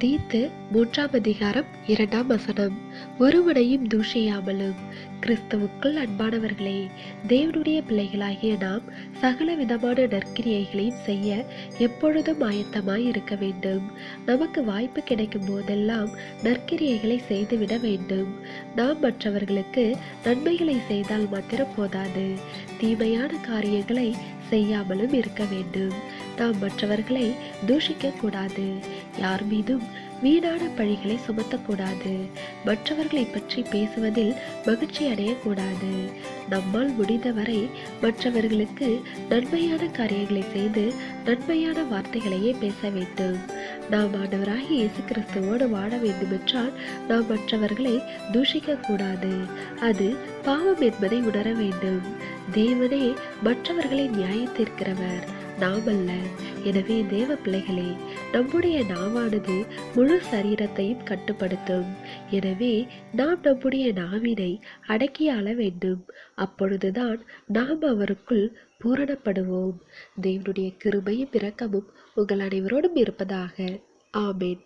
தீத்து 3ஆம் அதிகாரம் 2ஆம் வசனம். ஒருவனையும் தூஷியாமலும். கிறிஸ்துவுக்குள் அன்பானவர்களே, தேவனுடைய பிள்ளைகளாகிய நாம் சகல விதமான நற்கிரியைகளையும் செய்ய எப்பொழுதும் ஆயத்தமாய் இருக்க வேண்டும். நமக்கு வாய்ப்பு கிடைக்கும் போதெல்லாம் நற்கிரியைகளை செய்துவிட வேண்டும். நாம் மற்றவர்களுக்கு நன்மைகளை செய்தால் மாத்திரம் போதாது, தீமையான காரியங்களை செய்யாமலும் இருக்க வேண்டும். நாம் மற்றவர்களை தூஷிக்க கூடாது, யார் மீதும் வீணான பழிகளை சுமத்தக்கூடாது, மற்றவர்களை பற்றி பேசுவதில் மகிழ்ச்சி அடையக்கூடாது. நம்மால் முடிந்தவரை மற்றவர்களுக்கு நன்மையான காரியங்களை செய்து நன்மையான வார்த்தைகளையே பேச வேண்டும். நாம் ஆண்டவராகிய இயேசு கிறிஸ்துவோடு வாழ வேண்டுமென்றால் நாம் மற்றவர்களை தூஷிக்க கூடாது. அது பாவம் என்பதை உணர வேண்டும். தேவனே மற்றவர்களை நியாயத்தீர்க்கிறவர், நாம் அல்ல. எனவே தேவ பிள்ளைகளே, நம்முடைய நாவானது முழு சரீரத்தையும் கட்டுப்படுத்தும். எனவே நாம் நம்முடைய நாவினை அடக்கி ஆள வேண்டும். அப்பொழுதுதான் நாம் அவருக்குள் பூரணப்படுவோம். தேவனுடைய கிருபையும் இரக்கமும் உங்கள் அனைவரோடும் இருப்பதாக. ஆமென்.